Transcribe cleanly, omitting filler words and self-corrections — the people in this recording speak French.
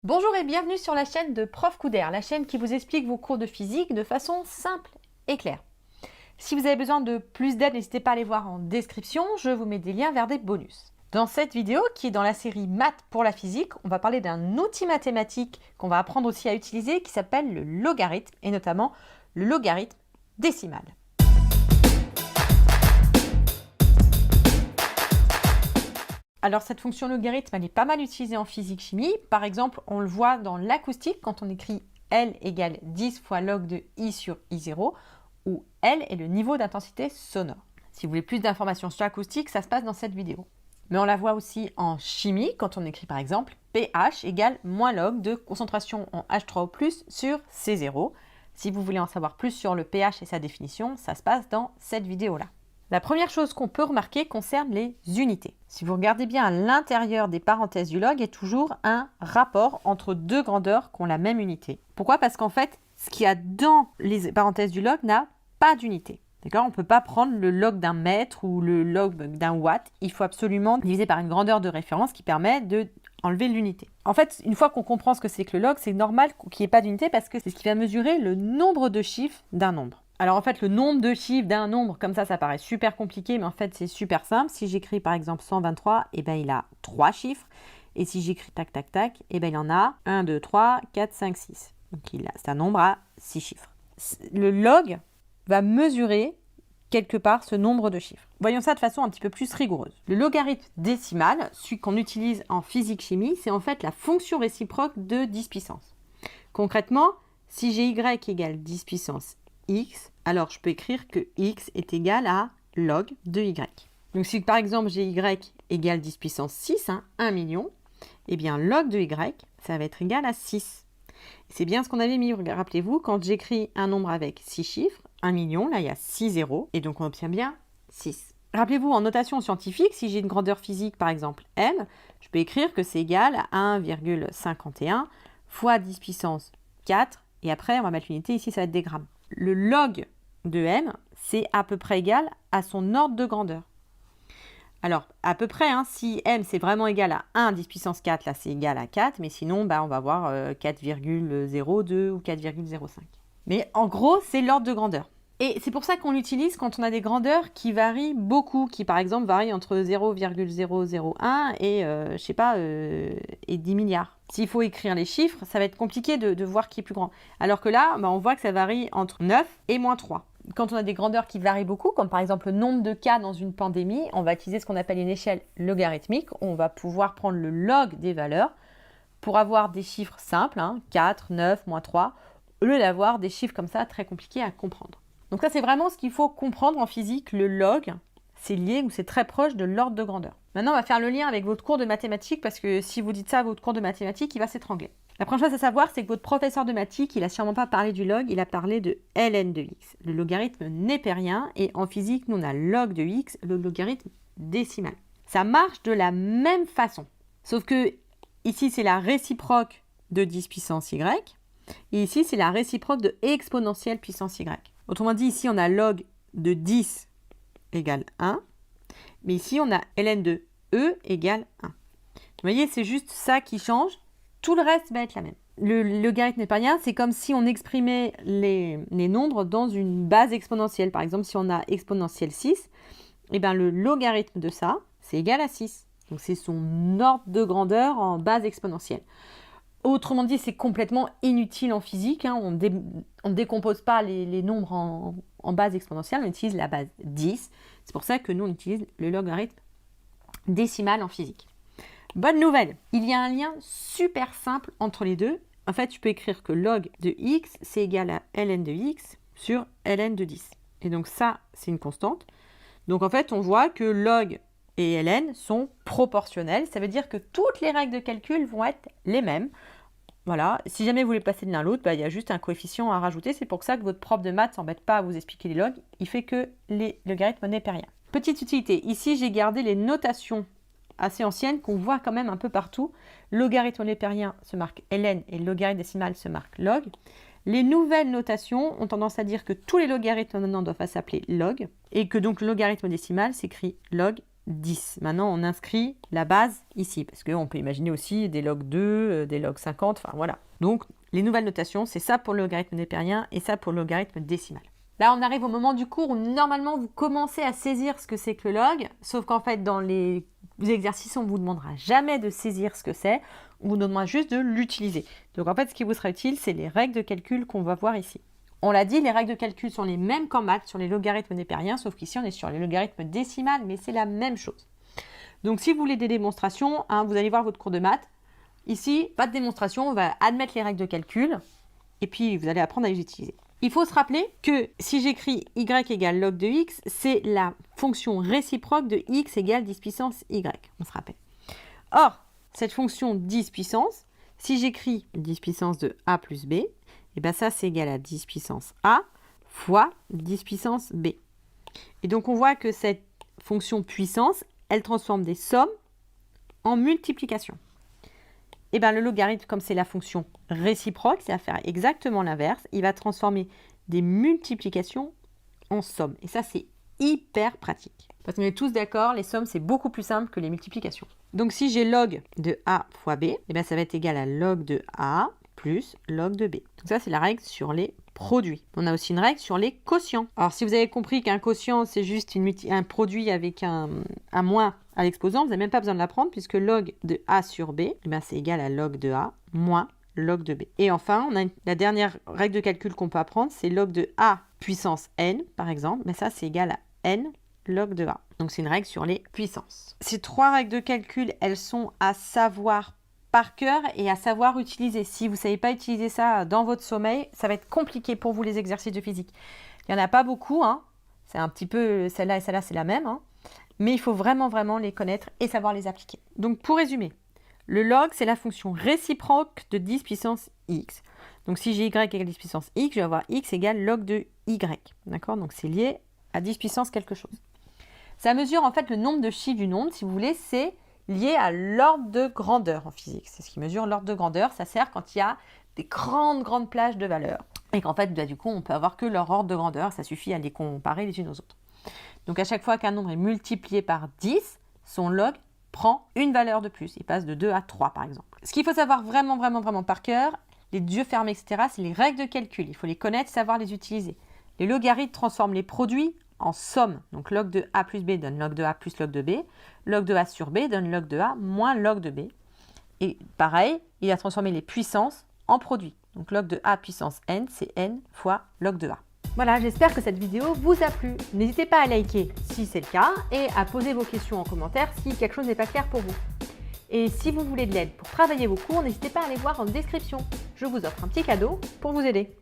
Bonjour et bienvenue sur la chaîne de Prof Couder, la chaîne qui vous explique vos cours de physique de façon simple et claire. Si vous avez besoin de plus d'aide, n'hésitez pas à aller voir en description, je vous mets des liens vers des bonus. Dans cette vidéo, qui est dans la série Maths pour la physique, on va parler d'un outil mathématique qu'on va apprendre aussi à utiliser qui s'appelle le logarithme, et notamment le logarithme décimal. Alors cette fonction logarithme, elle est pas mal utilisée en physique-chimie. Par exemple, on le voit dans l'acoustique quand on écrit L égale 10 fois log de I sur I0, où L est le niveau d'intensité sonore. Si vous voulez plus d'informations sur l'acoustique, ça se passe dans cette vidéo. Mais on la voit aussi en chimie quand on écrit par exemple pH égale moins log de concentration en H3O+, sur C0. Si vous voulez en savoir plus sur le pH et sa définition, ça se passe dans cette vidéo-là. La première chose qu'on peut remarquer concerne les unités. Si vous regardez bien à l'intérieur des parenthèses du log, il y a toujours un rapport entre deux grandeurs qui ont la même unité. Pourquoi? Parce qu'en fait, ce qu'il y a dans les parenthèses du log n'a pas d'unité. D'accord? On ne peut pas prendre le log d'un mètre ou le log d'un watt. Il faut absolument diviser par une grandeur de référence qui permet d'enlever l'unité. En fait, une fois qu'on comprend ce que c'est que le log, c'est normal qu'il n'y ait pas d'unité parce que c'est ce qui va mesurer le nombre de chiffres d'un nombre. Alors en fait, le nombre de chiffres d'un nombre, comme ça paraît super compliqué, mais en fait, c'est super simple. Si j'écris par exemple 123, eh ben, il a 3 chiffres. Et si j'écris tac, tac, tac, eh ben, il en a 1, 2, 3, 4, 5, 6. Donc c'est un nombre à 6 chiffres. Le log va mesurer quelque part ce nombre de chiffres. Voyons ça de façon un petit peu plus rigoureuse. Le logarithme décimal, celui qu'on utilise en physique-chimie, c'est en fait la fonction réciproque de 10 puissance. Concrètement, si j'ai y égale 10 puissance x, alors je peux écrire que x est égal à log de y. Donc si par exemple j'ai y égale 10 puissance 6, 1 million, eh bien log de y, ça va être égal à 6. C'est bien ce qu'on avait mis, rappelez-vous, quand j'écris un nombre avec 6 chiffres, 1 million, là il y a 6 zéros, et donc on obtient bien 6. Rappelez-vous, en notation scientifique, si j'ai une grandeur physique, par exemple m, je peux écrire que c'est égal à 1,51 fois 10 puissance 4, et après on va mettre l'unité, ici ça va être des grammes. Le log de m, c'est à peu près égal à son ordre de grandeur. Alors, à peu près, si m c'est vraiment égal à 1 10 puissance 4, là c'est égal à 4, mais sinon, on va voir 4,02 ou 4,05. Mais en gros, c'est l'ordre de grandeur. Et c'est pour ça qu'on l'utilise quand on a des grandeurs qui varient beaucoup, qui par exemple varient entre 0,001 et, et 10 milliards. S'il faut écrire les chiffres, ça va être compliqué de voir qui est plus grand. Alors que là, on voit que ça varie entre 9 et moins 3. Quand on a des grandeurs qui varient beaucoup, comme par exemple le nombre de cas dans une pandémie, on va utiliser ce qu'on appelle une échelle logarithmique. On va pouvoir prendre le log des valeurs pour avoir des chiffres simples, 4, 9, moins 3, au lieu d'avoir des chiffres comme ça très compliqués à comprendre. Donc ça, c'est vraiment ce qu'il faut comprendre en physique. Le log, c'est lié ou c'est très proche de l'ordre de grandeur. Maintenant, on va faire le lien avec votre cours de mathématiques parce que si vous dites ça à votre cours de mathématiques, il va s'étrangler. La première chose à savoir, c'est que votre professeur de mathématiques, il n'a sûrement pas parlé du log, il a parlé de ln de x. Le logarithme népérien, et en physique, nous on a log de x, le logarithme décimal. Ça marche de la même façon, sauf que ici, c'est la réciproque de 10 puissance y, et ici, c'est la réciproque de exponentielle puissance y. Autrement dit, ici, on a log de 10 égale 1, mais ici, on a ln de e égale 1. Vous voyez, c'est juste ça qui change. Tout le reste va être la même. Le logarithme népérien, c'est comme si on exprimait les nombres dans une base exponentielle. Par exemple, si on a exponentielle 6, eh bien, le logarithme de ça, c'est égal à 6. Donc, c'est son ordre de grandeur en base exponentielle. Autrement dit, c'est complètement inutile en physique. On ne décompose pas les nombres en base exponentielle, on utilise la base 10. C'est pour ça que nous, on utilise le logarithme décimal en physique. Bonne nouvelle, il y a un lien super simple entre les deux. En fait, tu peux écrire que log de x, c'est égal à ln de x sur ln de 10. Et donc ça, c'est une constante. Donc en fait, on voit que log et ln sont proportionnels. Ça veut dire que toutes les règles de calcul vont être les mêmes. Voilà, si jamais vous voulez passer de l'un à l'autre, il y a juste un coefficient à rajouter. C'est pour ça que votre prof de maths ne s'embête pas à vous expliquer les logs. Il fait que les logarithmes népériens. Petite utilité, ici j'ai gardé les notations assez anciennes qu'on voit quand même un peu partout. Logarithme népérien se marque ln et le logarithme décimal se marque log. Les nouvelles notations ont tendance à dire que tous les logarithmes maintenant doivent s'appeler log et que donc le logarithme décimal s'écrit log 10. Maintenant, on inscrit la base ici, parce qu'on peut imaginer aussi des log 2, des log 50, enfin voilà. Donc, les nouvelles notations, c'est ça pour le logarithme népérien et ça pour le logarithme décimal. Là, on arrive au moment du cours où normalement, vous commencez à saisir ce que c'est que le log, sauf qu'en fait, dans les exercices, on ne vous demandera jamais de saisir ce que c'est, on vous demandera juste de l'utiliser. Donc en fait, ce qui vous sera utile, c'est les règles de calcul qu'on va voir ici. On l'a dit, les règles de calcul sont les mêmes qu'en maths sur les logarithmes népériens, sauf qu'ici, on est sur les logarithmes décimales, mais c'est la même chose. Donc si vous voulez des démonstrations, vous allez voir votre cours de maths. Ici, pas de démonstration, on va admettre les règles de calcul, et puis vous allez apprendre à les utiliser. Il faut se rappeler que si j'écris y égale log de x, c'est la fonction réciproque de x égale 10 puissance y. On se rappelle. Or, cette fonction 10 puissance, si j'écris 10 puissance de a plus b, et bien ça c'est égal à 10 puissance a fois 10 puissance b. Et donc on voit que cette fonction puissance, elle transforme des sommes en multiplication. Et bien le logarithme, comme c'est la fonction réciproque, c'est à faire exactement l'inverse. Il va transformer des multiplications en sommes. Et ça, c'est hyper pratique. Parce qu'on est tous d'accord, les sommes, c'est beaucoup plus simple que les multiplications. Donc si j'ai log de a fois b, et bien ça va être égal à log de a plus log de b. Donc ça, c'est la règle sur les produits. On a aussi une règle sur les quotients. Alors si vous avez compris qu'un quotient, c'est juste un produit avec un moins à l'exposant, vous n'avez même pas besoin de l'apprendre puisque log de a sur b, eh bien, c'est égal à log de a moins log de b. Et enfin, on a la dernière règle de calcul qu'on peut apprendre, c'est log de a puissance n, par exemple. Mais ça, c'est égal à n log de a. Donc, c'est une règle sur les puissances. Ces trois règles de calcul, elles sont à savoir par cœur et à savoir utiliser. Si vous ne savez pas utiliser ça dans votre sommeil, ça va être compliqué pour vous les exercices de physique. Il n'y en a pas beaucoup, c'est un petit peu, celle-là et celle-là, c'est la même, mais il faut vraiment, vraiment les connaître et savoir les appliquer. Donc, pour résumer, le log, c'est la fonction réciproque de 10 puissance x. Donc, si j'ai y égale 10 puissance x, je vais avoir x égale log de y. D'accord? Donc, c'est lié à 10 puissance quelque chose. Ça mesure en fait le nombre de chiffres du nombre. Si vous voulez, c'est lié à l'ordre de grandeur en physique. C'est ce qui mesure l'ordre de grandeur. Ça sert quand il y a des grandes plages de valeurs. Et qu'en fait, du coup, on peut avoir que leur ordre de grandeur. Ça suffit à les comparer les unes aux autres. Donc, à chaque fois qu'un nombre est multiplié par 10, son log prend une valeur de plus. Il passe de 2 à 3, par exemple. Ce qu'il faut savoir vraiment par cœur, les yeux fermés, etc., c'est les règles de calcul. Il faut les connaître, savoir les utiliser. Les logarithmes transforment les produits en somme. Donc, log de a plus b donne log de a plus log de b. Log de a sur b donne log de a moins log de b. Et pareil, il a transformé les puissances en produits. Donc, log de a puissance n, c'est n fois log de a. Voilà, j'espère que cette vidéo vous a plu. N'hésitez pas à liker si c'est le cas et à poser vos questions en commentaire si quelque chose n'est pas clair pour vous. Et si vous voulez de l'aide pour travailler vos cours, n'hésitez pas à aller voir en description. Je vous offre un petit cadeau pour vous aider.